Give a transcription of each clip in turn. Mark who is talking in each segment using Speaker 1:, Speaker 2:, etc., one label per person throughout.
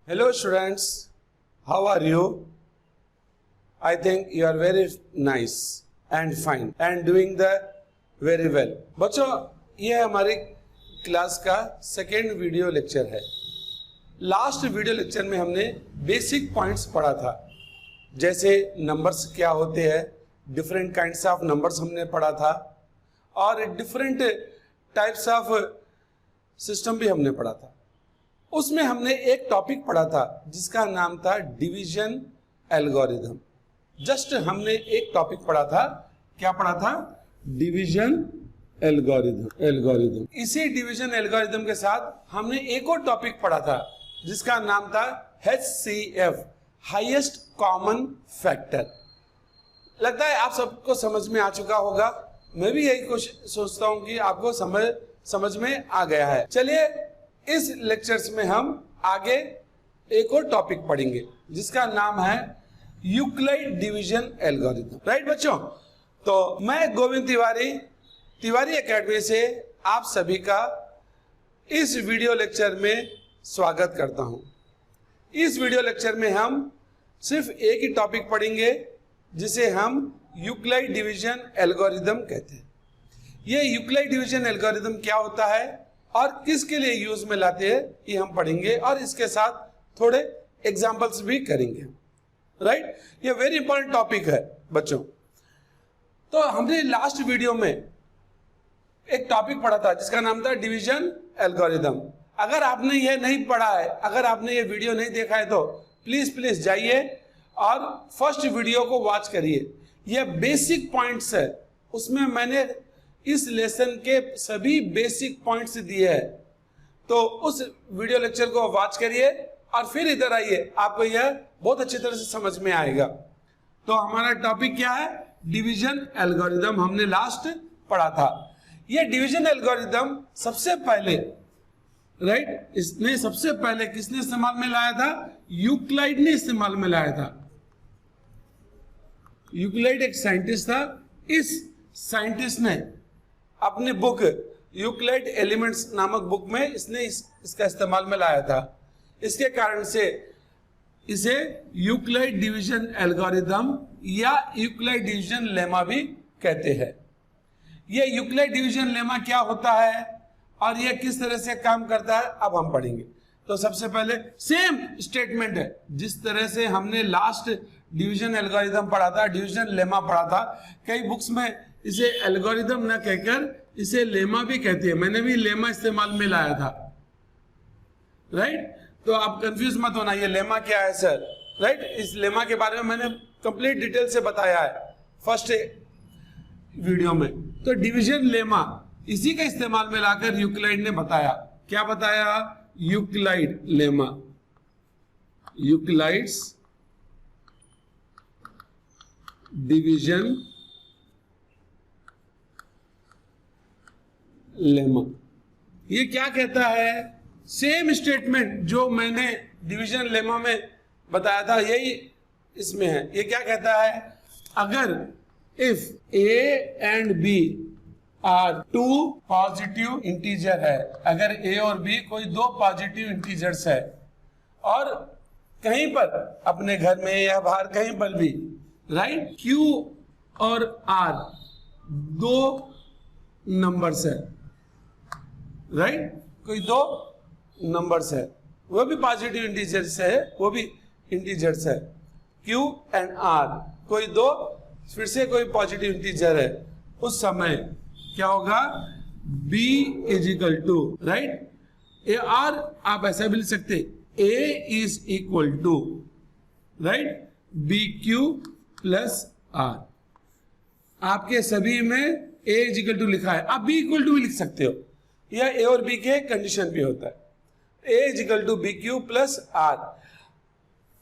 Speaker 1: Hello students, how are you? I think you are very nice and fine and doing the very well. बच्चों, ये हमारी class का second video lecture है। Last video lecture में हमने basic points पढ़ा था, जैसे नंबर्स क्या होते हैं, डिफरेंट काइंड्स ऑफ नंबर्स हमने पढ़ा था और डिफरेंट टाइप्स ऑफ सिस्टम भी हमने पढ़ा था। उसमें हमने एक टॉपिक पढ़ा था जिसका नाम था डिवीजन एल्गोरिथम। जस्ट हमने एक टॉपिक पढ़ा था, क्या पढ़ा था? Division algorithm. इसी डिवीजन एल्गोरिथम के साथ हमने एक और टॉपिक पढ़ा था जिसका नाम था HCF, हाईएस्ट कॉमन फैक्टर। लगता है आप सबको समझ में आ चुका होगा। मैं भी यही सोचता हूं कि आपको समझ में आ गया है। चलिए इस लेक्चर्स में हम आगे एक और टॉपिक पढ़ेंगे जिसका नाम है यूक्लिड डिवीजन एल्गोरिथम। राइट बच्चों, तो मैं गोविंद तिवारी एकेडमी से आप सभी का इस वीडियो लेक्चर में स्वागत करता हूं। इस वीडियो लेक्चर में हम सिर्फ एक ही टॉपिक पढ़ेंगे जिसे हम यूक्लिड डिवीजन एल्गोरिथम कहते हैं। ये यूक्लिड डिवीजन एल्गोरिथम क्या होता है और किसके लिए यूज में लाते हैं, ये हम पढ़ेंगे और इसके साथ थोड़े एग्जांपल्स भी करेंगे। राइट, ये वेरी इंपॉर्टेंट टॉपिक है बच्चों। तो हमने लास्ट वीडियो में एक टॉपिक पढ़ा था जिसका नाम था डिवीजन एल्गोरिथम। अगर आपने ये नहीं पढ़ा है, अगर आपने ये वीडियो नहीं देखा है तो प्लीज जाइए और फर्स्ट वीडियो को वॉच करिए। ये बेसिक पॉइंट्स है, उसमें मैंने इस लेसन के सभी बेसिक पॉइंट्स दिए हैं। तो उस वीडियो लेक्चर को वॉच करिए और फिर इधर आइए, आपको यह बहुत अच्छी तरह से समझ में आएगा। तो हमारा टॉपिक क्या है? डिवीजन एल्गोरिथम हमने लास्ट पढ़ा था। यह डिवीजन एल्गोरिथम सबसे पहले सबसे पहले किसने इस्तेमाल में लाया था? यूक्लिड ने इस्तेमाल में लाया था। यूक्लिड एक साइंटिस्ट था। इस साइंटिस्ट ने अपनी बुक यूक्लिड एलिमेंट्स नामक बुक में इसने इसका इस्तेमाल में लाया था। इसके कारण से इसे यूक्लिड डिवीजन एल्गोरिथम या यूक्लिड डिवीजन लेमा भी कहते हैं। यह यूक्लिड डिवीजन लेमा क्या होता है और यह किस तरह से काम करता है, अब हम पढ़ेंगे। तो सबसे पहले सेम स्टेटमेंट है जिस तरह से हमने लास्ट डिवीजन एल्गोरिथम पढ़ा था, डिवीजन लेमा पढ़ा था। कई बुक्स में इसे एल्गोरिथम ना कहकर इसे लेमा भी कहती है। मैंने भी लेमा इस्तेमाल में लाया था। राइट, तो आप कंफ्यूज मत होना, ये लेमा क्या है सर। राइट, इस लेमा के बारे में मैंने कंप्लीट डिटेल से बताया है फर्स्ट वीडियो में। तो डिवीजन लेमा इसी का इस्तेमाल में लाकर यूक्लिड ने बताया। क्या बताया? Euclid lemma, Euclid's division lemma. ये क्या कहता है? सेम स्टेटमेंट जो मैंने डिवीजन लेमा में बताया था यही इसमें है। ये क्या कहता है? अगर if A and B are two positive integer है, अगर ए और बी कोई दो पॉजिटिव इंटीजर्स है और कहीं पर अपने घर में या बाहर कहीं पर भी, राइट, क्यू और आर दो नंबर्स है, राइट, कोई दो नंबर्स है, वो भी पॉजिटिव इंटीजर्स है, वो भी इंटीजर्स है। क्यू एंड आर कोई दो, फिर से कोई पॉजिटिव इंटीजर है, उस समय क्या होगा? B is equal to, right, ए आर आप ऐसा भी लिख सकते, A is equal to, right, BQ plus R। आपके सभी में A इज इक्वल टू लिखा है, आप B इक्वल टू भी लिख सकते हो। यह A और B के कंडीशन पे होता है। A is equal to BQ plus R।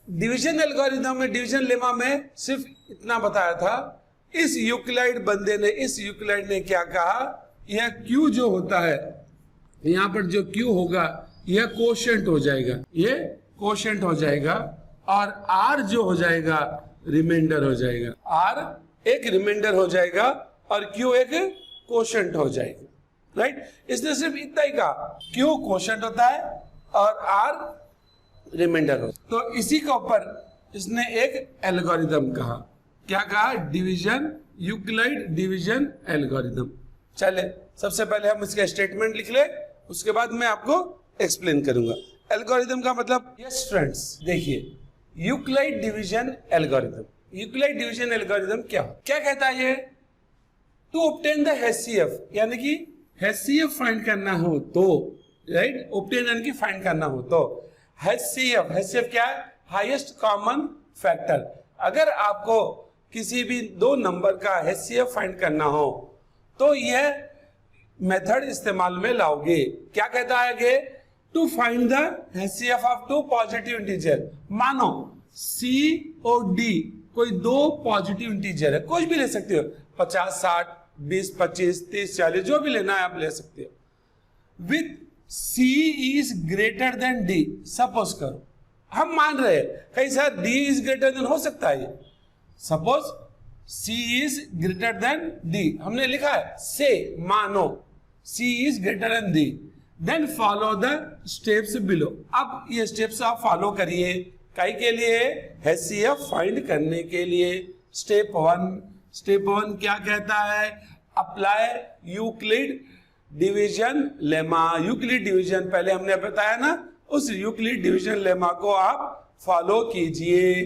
Speaker 1: Division algorithm में, डिवीजन लेमा में सिर्फ इतना बताया था। इस यूक्लिड बंदे ने, इस यूक्लिड ने क्या कहा? यह Q जो होता है, यहां पर जो Q होगा यह कोशेंट हो जाएगा, ये कोशेंट हो जाएगा और R जो हो जाएगा रिमाइंडर हो जाएगा। R एक रिमाइंडर हो जाएगा और Q एक कोशेंट हो जाएगा। राइट, इसने सिर्फ इतना ही कहा, Q कोशेंट होता है और R रिमाइंडर हो। तो इसी के ऊपर इसने एक एल्गोरिदम कहा। क्या कहा? Division, Euclid division algorithm. चले सबसे पहले हम इसका स्टेटमेंट लिख ले, उसके बाद मैं आपको एक्सप्लेन करूंगा। एल्गोरिदम का मतलब, यस फ्रेंड्स देखिए, Euclid division algorithm. Euclid division algorithm क्या कहता है ये? टू ऑब्टेन द एचसीएफ, यानी कि एचसीएफ फाइंड करना हो तो, राइट, ऑब्टेन यानी कि फाइंड करना हो तो एचसीएफ क्या है? Highest common factor. अगर आपको किसी भी दो नंबर का एचसीएफ फाइंड करना हो तो यह मेथड इस्तेमाल में लाओगे। क्या कहता है आगे? To find the HCF of two positive integer. मानो C और D कोई दो पॉजिटिव इंटीजर है, कुछ भी ले सकते हो, 50, 60, 20, 25, 30, 40, जो भी लेना है आप ले सकते हो। With C is greater than D। Suppose करो, हम मान रहे हैं कहीं sir D is greater than, हो सकता है, suppose C is greater than D, हमने लिखा है से, मानो C is greater than D, then follow the steps below. अब ये स्टेप्स आप फॉलो करिए, काई के लिए? एचसीएफ फाइंड करने के लिए। स्टेप वन क्या कहता है? Apply Euclid division lemma. Euclid division पहले हमने बताया ना, उस यूक्लिड डिवीजन लेमा को आप फॉलो कीजिए,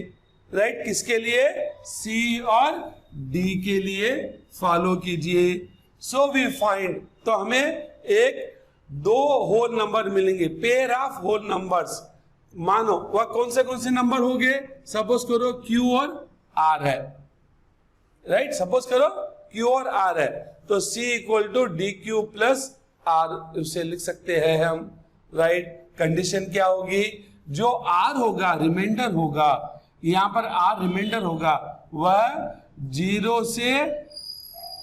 Speaker 1: राइट। किसके लिए? सी और डी के लिए फॉलो कीजिए। सो वी फाइंड, तो हमें एक दो होल नंबर मिलेंगे, पेयर ऑफ होल नंबर्स। मानो वह कौन से नंबर हो गए? सपोज करो Q और R है, राइट, सपोज करो Q और R है, तो C equal to DQ plus R उसे लिख सकते हैं हम, राइट। कंडीशन क्या होगी? जो R होगा, रिमाइंडर होगा, यहां पर R रिमाइंडर होगा, वह 0 से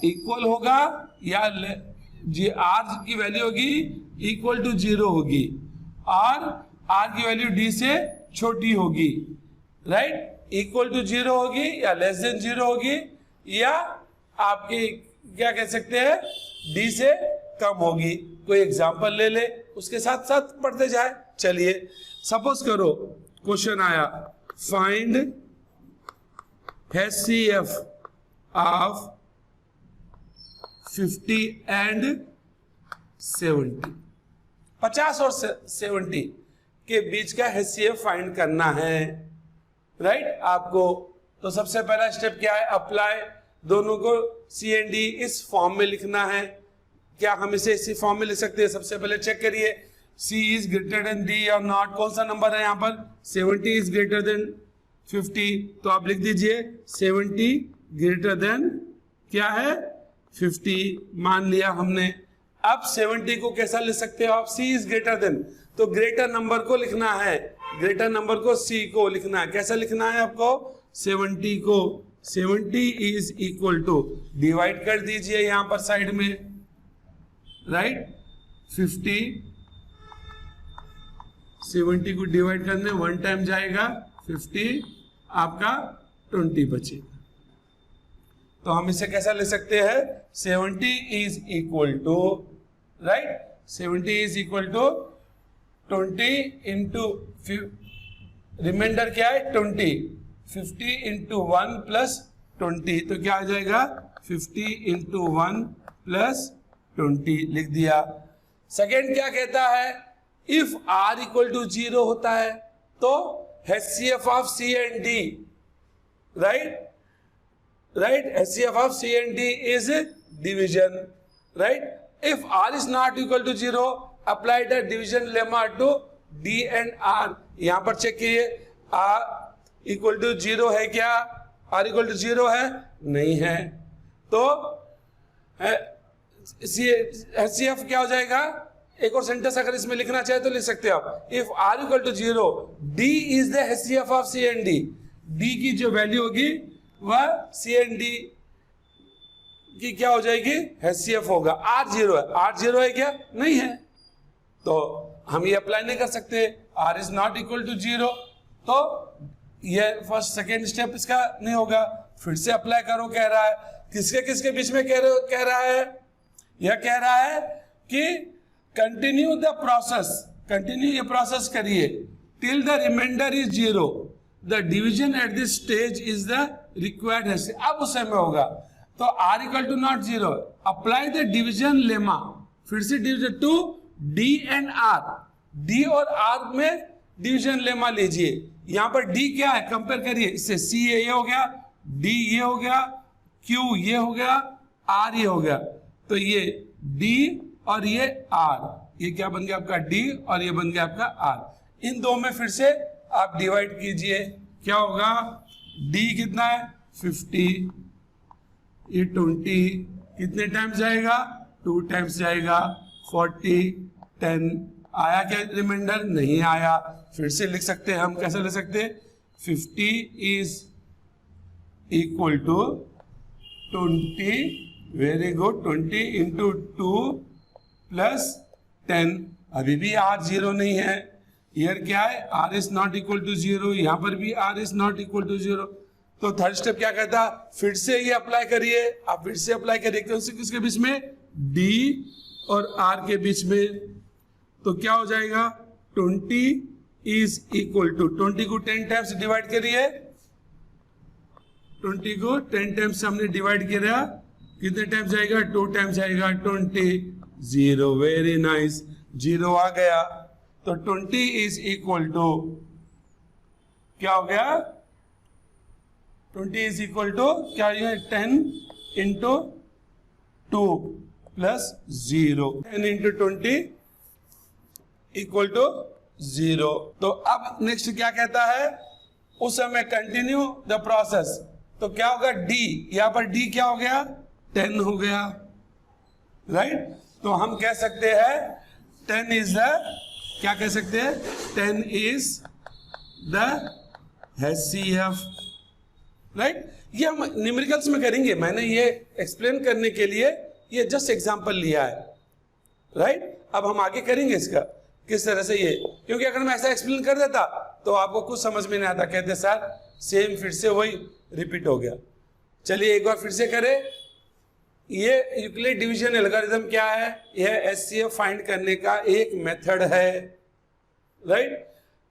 Speaker 1: इक्वल होगा या R की वैल्यू होगी इक्वल टू 0 होगी, और R की वैल्यू D से छोटी होगी, राइट, इक्वल टू 0 होगी या लेस देन 0 होगी, या आपकी क्या कह सकते हैं, D से कम होगी। कोई एग्जांपल ले ले, उसके साथ साथ पढ़ते जाए। चलिए सपोज करो क्वेश्चन आया, फाइंड एचसीएफ ऑफ 50 एंड 70, 50 और 70 के बीच का एचसीएफ फाइंड करना है, राइट आपको। तो सबसे पहला स्टेप क्या है? अप्लाई, दोनों को सी एंड डी इस फॉर्म में लिखना है। क्या हम इसे इसी फॉर्म में लिख सकते हैं? सबसे पहले चेक करिए, सी इज ग्रेटर देन डी और नॉट। कौन सा नंबर है यहाँ पर? 70 इज ग्रेटर देन 50, तो आप लिख दीजिए 70 ग्रेटर देन क्या है? 50 मान लिया हमने। अब 70 को कैसा लिख सकते हो आप? C इज ग्रेटर देन, तो ग्रेटर नंबर को लिखना है, ग्रेटर नंबर को C को लिखना है। कैसा लिखना है आपको? 70 को 70 इज इक्वल टू, डिवाइड कर दीजिए यहां पर साइड में, राइट। 50 70 को डिवाइड करने 1 टाइम जाएगा, 50 आपका 20 बचेगा। तो हम इसे कैसा ले सकते हैं? 70 is equal to, right, 70 is equal to 20 into, remainder क्या है? 20, 50 इंटू 1 प्लस 20, तो क्या आ जाएगा? 50 इंटू 1 प्लस 20 लिख दिया। सेकेंड क्या कहता है? इफ R इक्वल टू 0 होता है तो HCF of C and D, right, HCF of C and D is division, right? If R is not equal to 0, apply the division lemma to D and R. यहाँ पर check कीजिए, R equal to 0 है क्या? R equal to 0 है? नहीं है, तो HCF क्या हो जाएगा? एक और सेंटेंस अगर इसमें लिखना चाहे तो लिख सकते हो आप, if R equal to 0, D is the HCF of C and D. D की जो वैल्यू होगी वह C एंड D की क्या हो जाएगी? HCF होगा। R 0 है, R 0 है क्या? नहीं है, तो हम ये अप्लाई नहीं कर सकते। R is not equal to 0, तो ये फर्स्ट सेकेंड स्टेप इसका नहीं होगा। फिर से अप्लाई करो कह रहा है, किसके बीच में कह रहा है? यह कह रहा है कि कंटिन्यू द प्रोसेस, कंटिन्यू ये प्रोसेस करिए, till the remainder is 0, the division at this stage is the required HCF. अब उस समय होगा तो r equal to not 0, apply the division lemma, फिर से division to d and r, d और r में डिविजन लेमा लीजिए। यहां पर d क्या है, कंपेयर करिए इससे, c ये हो गया, d ये हो गया, q ये हो गया, r ये हो गया, तो ये d और ये r, ये क्या बन गया आपका d और ये बन गया आपका r। इन दो में फिर से आप डिवाइड कीजिए, क्या होगा, d कितना है 50, ये 20, कितने टाइम्स जाएगा, 2 टाइम्स जाएगा, 40, 10, आया क्या रिमाइंडर, नहीं आया। फिर से लिख सकते हैं हम, कैसे लिख सकते हैं, 50 is equal to 20, very good, 20 into 2 plus 10, अभी भी r 0 नहीं है, ईयर क्या है, r is not equal to 0, यहां पर भी r is not equal to 0। तो थर्ड स्टेप क्या कहता, फिर से ये अप्लाई करिए, आप फिर से अप्लाई करिए, किसके बीच में, d और r के बीच में, तो क्या हो जाएगा, 20 इज इक्वल टू, 20 को 10 टाइम्स डिवाइड करिए, 20 को 10 टाइम्स हमने डिवाइड किया, कितने टाइम्स जाएगा, 2 टाइम्स जाएगा, 20, 0, वेरी नाइस, 0 आ गया, तो 20 इज इक्वल टू, क्या हो गया, 20 इज इक्वल टू क्या है, 10 into 2 plus 0, 10 into 20 equal to 0। तो अब नेक्स्ट क्या कहता है, उस समय कंटिन्यू द प्रोसेस, तो क्या होगा, d, यहां पर d क्या हो गया, 10 हो गया, राइट। तो हम कह सकते हैं 10 इज द, क्या कह सकते हैं, 10 इज द HCF, राइट। ये हम न्यूमेरिकल्स में करेंगे, मैंने ये एक्सप्लेन करने के लिए ये जस्ट एग्जांपल लिया है, राइट। अब हम आगे करेंगे इसका किस तरह से ये, क्योंकि अगर मैं ऐसा एक्सप्लेन कर देता तो आपको कुछ समझ में नहीं आता, कहते सर सेम फिर से वही रिपीट हो गया। चलिए एक बार फिर से करें, ये यूक्लिड डिवीजन एल्गोरिथम क्या है, यह HCF फाइंड करने का एक मेथड है, राइट।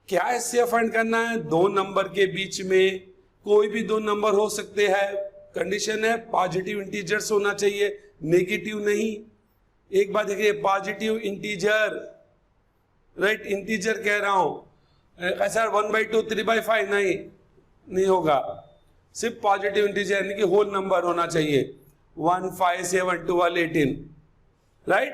Speaker 1: क्या HCF फाइंड करना है, दो नंबर के बीच में कोई भी दो नंबर हो सकते हैं, कंडीशन है पॉजिटिव इंटीजर्स होना चाहिए, नेगेटिव नहीं। एक बात देखिए, पॉजिटिव इंटीजर, राइट, इंटीजर कह रहा हूं, ऐसा 1/2 3/5 नहीं होगा, सिर्फ पॉजिटिव इंटीजर यानी कि होल नंबर होना चाहिए, 1 5 7 12 18, राइट।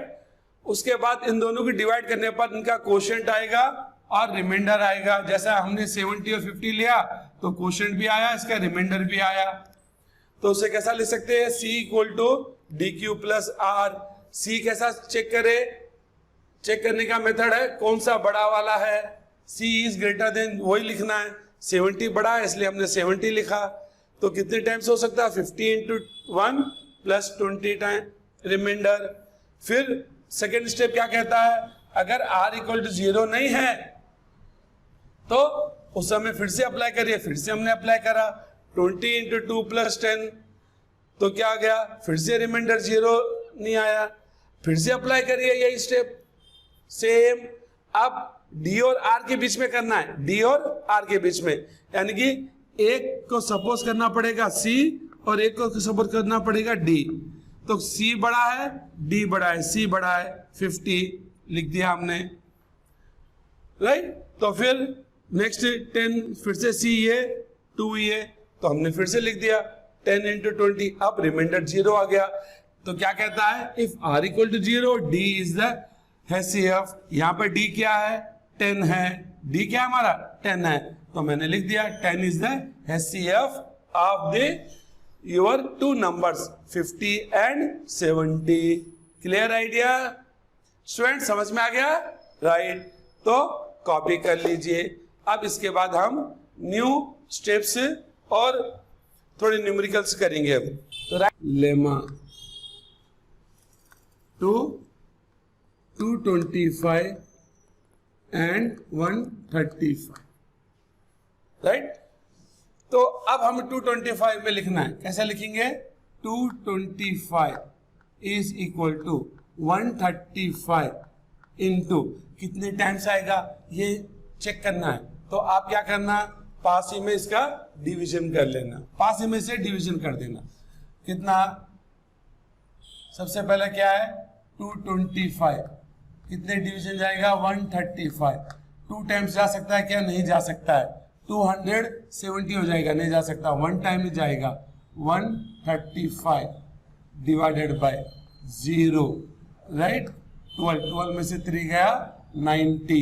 Speaker 1: उसके बाद इन दोनों को डिवाइड करने पर इनका कोशेंट आएगा और रिमाइंडर आएगा। जैसा हमने 70 और 50 लिया तो कोशेंट भी आया, इसका रिमाइंडर भी आया। तो उसे कैसा लिख सकते हैं, C equal to DQ plus R। C कैसा चेक करे, चेक करने का मेथड है कौन सा बड़ा वाला है, C इज ग्रेटर देन, वही लिखना है। 70 बड़ा है इसलिए हमने 70 लिखा, तो कितने टाइम्स हो सकता है, 50 इंटू 1 प्लस 20 टाइम रिमाइंडर। फिर सेकेंड स्टेप क्या कहता है, अगर R इक्वल टू 0 नहीं है तो उस समय फिर से अप्लाई करिए, फिर से हमने अप्लाई करा, 20 इंटू 2 प्लस 10, तो क्या आ गया, फिर से रिमाइंडर 0 नहीं आया, फिर से अप्लाई करिए यही स्टेप सेम। अब D और R के बीच में करना है, D और R के बीच में, यानी कि एक को सपोज करना पड़ेगा C और एक को सपोज करना पड़ेगा D। तो C बड़ा है, D बड़ा है, C बड़ा है, 50 लिख दिया हमने, राइट। तो फिर नेक्स्ट 10, फिर से C ये 2 ये, तो हमने फिर से लिख दिया 10 इंटू 20, अब रिमाइंडर 0 आ गया। तो क्या कहता है, if R equal to 0 D is the HCF। यहां पर D क्या है, 10 है, D क्या है हमारा 10 है, तो मैंने लिख दिया 10 is the HCF of the your two numbers 50 and 70। Clear idea student, समझ में आ गया, राइट। तो कॉपी कर लीजिए। अब इसके बाद हम न्यू स्टेप्स और थोड़े न्यूमेरिकल्स करेंगे। अब तो लेमा 225 एंड 135, राइट। तो अब हम 225 में लिखना है, कैसे लिखेंगे, 225 इज इक्वल टू 135 इंटू कितने टाइम्स आएगा, ये चेक करना है तो आप क्या करना, पास ही में इसका डिवीजन कर लेना, पास ही में से डिवीजन कर देना। कितना, सबसे पहले क्या है 225, कितने डिवीजन जाएगा 135, 2 टाइम्स जा सकता है क्या, नहीं जा सकता है, 270 हो जाएगा, नहीं जा सकता, 1 टाइम ही जाएगा, 135 डिवाइडेड बाय 0, राइट, 12 में से 3 गया 90,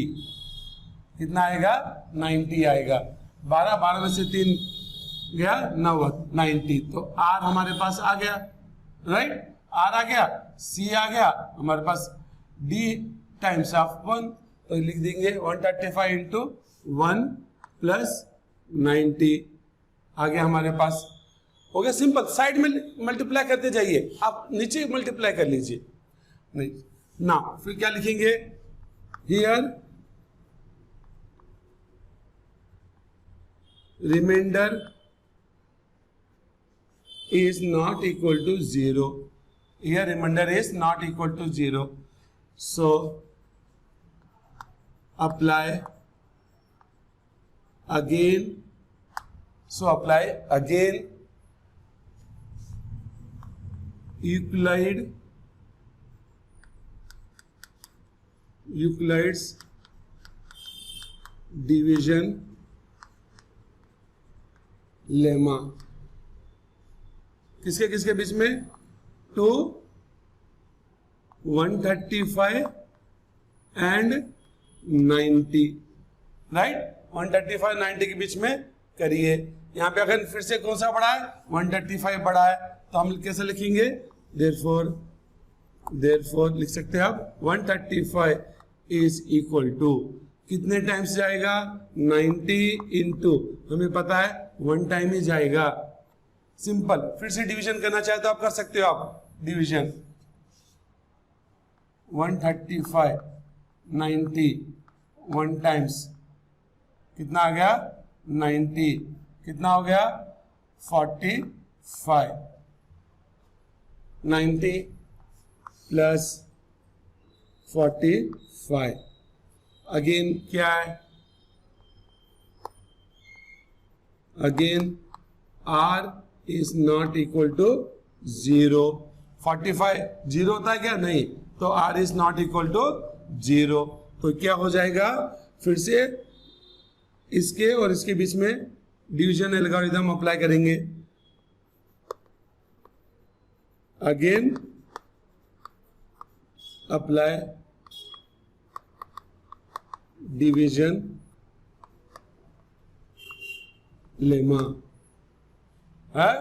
Speaker 1: कितना आएगा 90 आएगा, 12 में से 3 गया 90, तो R हमारे पास आ गया, राइट, R आ गया, C आ गया हमारे पास, D टाइम्स ऑफ 1, तो लिख देंगे 135 इंटू 1 प्लस 90 आ गया हमारे पास, हो गया सिंपल। साइड में मल्टीप्लाई करते जाइए, आप नीचे मल्टीप्लाई कर लीजिए, नहीं ना, फिर क्या लिखेंगे, here remainder is not equal to 0, here remainder is not equal to 0, so apply again, Euclid's division lemma, किसके किसके बीच में, 2 135 एंड 90, राइट, 135 90 के बीच में करिए। यहाँ पे अगर फिर से कौन सा बड़ा है, 135 बड़ा है, तो हम कैसे लिखेंगे, देयरफॉर लिख सकते हैं आप 135 इज इक्वल टू, कितने टाइम्स जाएगा 90 इंटू, हमें पता है 1 टाइम ही जाएगा, सिंपल। फिर से डिवीजन करना चाहे तो आप कर सकते हो, आप डिवीजन 135 90 1 टाइम्स कितना आ गया 90, कितना हो गया 45, 90 प्लस 45, अगेन क्या है, again R is not equal to 0, 45 0 होता है क्या, नहीं, तो R is not equal to 0, तो क्या हो जाएगा, फिर से इसके और इसके बीच में डिवीजन एल्गोरिथम अप्लाई करेंगे, अगेन अप्लाई डिवीजन लेमा है।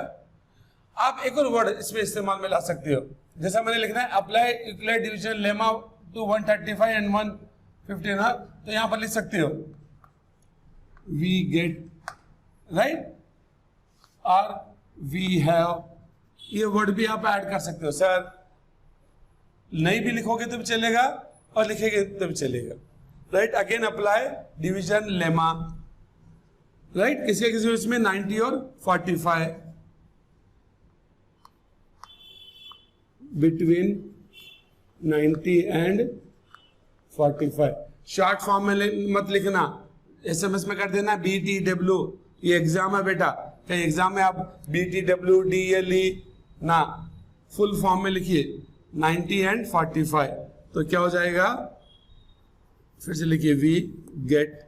Speaker 1: आप एक और वर्ड इसमें इस्तेमाल में ला सकते हो, जैसा मैंने लिखना है apply Euclid division lemma to 135 and 115, हाँ, तो यहां पर लिख सकते हो वी गेट, राइट, और वी हैव, ये वर्ड भी आप ऐड कर सकते हो। सर नहीं भी लिखोगे तो भी चलेगा और लिखेंगे तो भी चलेगा, right, again apply division lemma, right, किसी किसी इसमें 90 और 45 बिटवीन 90 एंड 45, शॉर्ट फॉर्म में मत लिखना, SMS में कर देना BTW, ये एग्जाम है बेटा, कहीं एग्जाम में आप BTW DLE ना, फुल फॉर्म में लिखिए 90 एंड 45, तो क्या हो जाएगा, फिर से लिखिए we get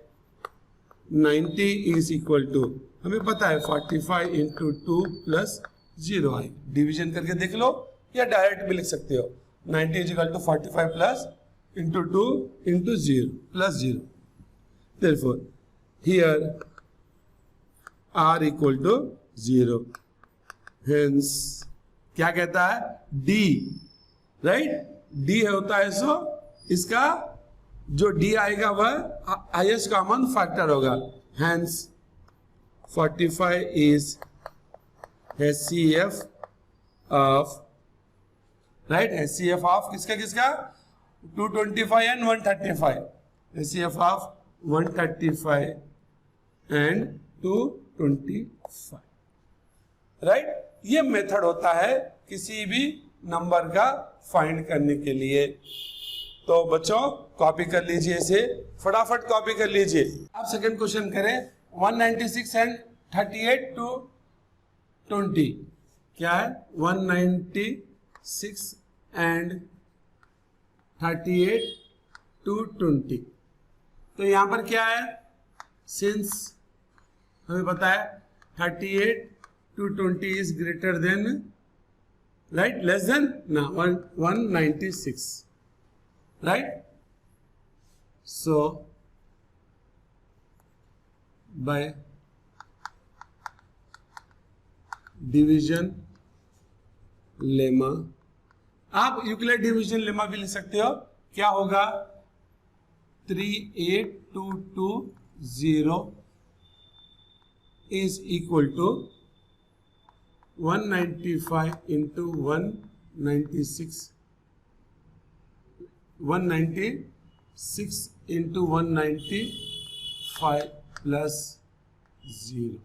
Speaker 1: 90 is equal to, हमें पता है 45 इंटू 2 प्लस 0 आई, डिवीजन करके देख लो या डायरेक्ट भी लिख सकते हो, 90 is equal to 45 plus into 2 into 0 plus 0, therefore here r equal to 0, hence क्या कहता है d, राइट, d होता है सो इसका जो d आएगा वह हाईएस्ट कॉमन फैक्टर होगा, hence 45 is HCF of, right, HCF of किसका किसका 225 and 135, HCF of 135 and 225, right, ये मेथड होता है किसी भी नंबर का फाइंड करने के लिए। तो बच्चों कॉपी कर लीजिए इसे, फटाफट कॉपी कर लीजिए। अब सेकंड क्वेश्चन करें, 196 एंड 38 टू 20 क्या है? 196 एंड 38 टू 20। तो यहां पर क्या है? सिंस हमें पता है 38 to 20 is greater than, right, less than ना 196, right. So by division lemma, आप यूक्लिड डिवीजन लेमा भी लिख सकते हो। क्या होगा? 38220 is equal to 195 into 196 into 195 plus 0।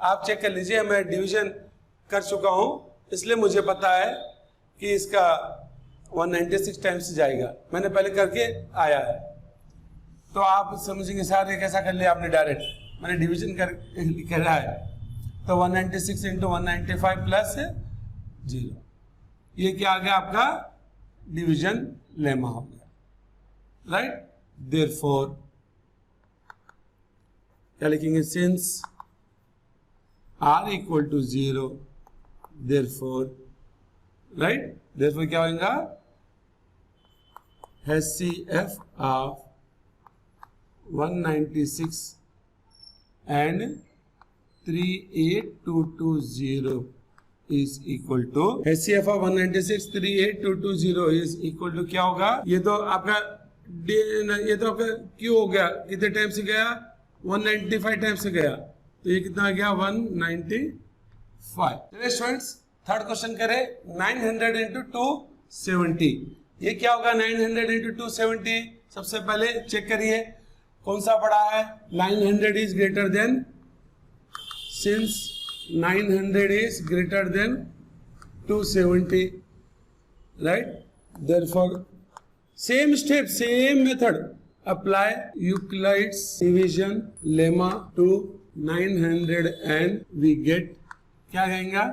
Speaker 1: आप चेक कर लीजिए, मैं डिवीजन कर चुका हूं इसलिए मुझे पता है कि इसका 196 टाइम्स जाएगा, मैंने पहले करके आया है। तो आप समझेंगे सर ये कैसा कर लिया आपने डायरेक्ट, मैंने डिवीजन कर रहा है। तो 196 इंटू 195 प्लस 0, ये क्या आ गया आपका? डिवीजन लेमा हो गया, राइट। देयरफॉर क्या लिखेंगे? Since r equal to 0, therefore, right, therefore क्या होगा? HCF of 196 and 38220 is equal to HCF of 196 38220 is equal to क्या होगा? ये तो आपका क्यों हो गया? कितने टाइम से गया? 195 टाइम से गया, तो ये कितना आ गया? 195। चलिए स्टूडेंट्स थर्ड क्वेश्चन करें, 900 इंटू 270। ये क्या होगा? 900 इंटू 270। सबसे पहले चेक करिए कौन सा बड़ा है? 900 is greater than, since 900 is greater than 270, right. Therefore same step, same method apply Euclid's division lemma to 900 and we get क्या कहेंगे?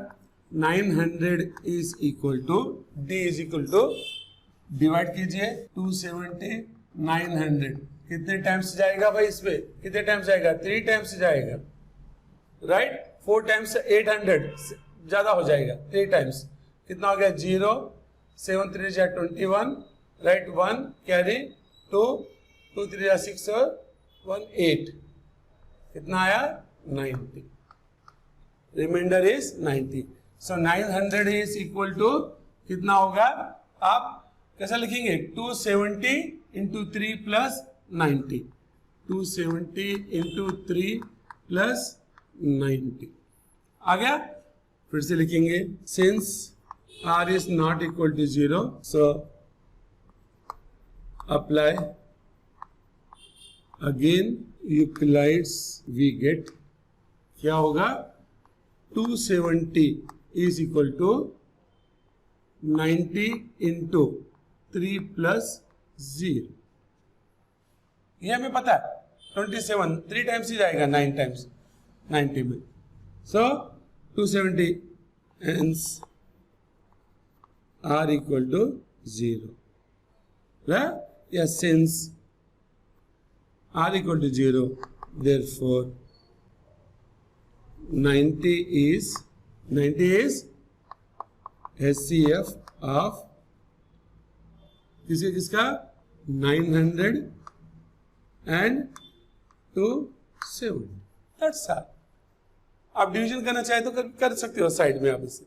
Speaker 1: 900 is equal to d is equal to, divide कीजिए 270 900, कितने टाइम्स जाएगा भाई? इस पे कितने टाइम्स जाएगा? 3 टाइम्स जाएगा, राइट। 4 टाइम्स 800 ज्यादा हो जाएगा, 3 टाइम्स कितना हो गया? 0, 7 3 जा 21, राइट, 1 कैरी 2 2 3 जा 6 और 1 8, कितना आया? 90, remainder is 90। So 900 is equal to कितना होगा? आप कैसा लिखेंगे? 270 इंटू 3 प्लस 90, 270 इंटू 3 प्लस 90 आ गया। फिर से लिखेंगे, since r is not equal to 0, so apply again Euclid's, we get क्या होगा? 270 is equal to 90 into 3 plus 0, ये हमें पता है 27, 3 टाइम्स ही जाएगा 9 टाइम्स 90 में। सो 270 hence r equal to 0, right? Yes, since r equal to 0, therefore 90 is HCF of किसका? 900 and 270, that's all। आप डिवीजन करना चाहे तो कर सकते हो साइड में आप इसे,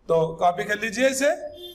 Speaker 1: तो कॉपी कर लीजिए इसे।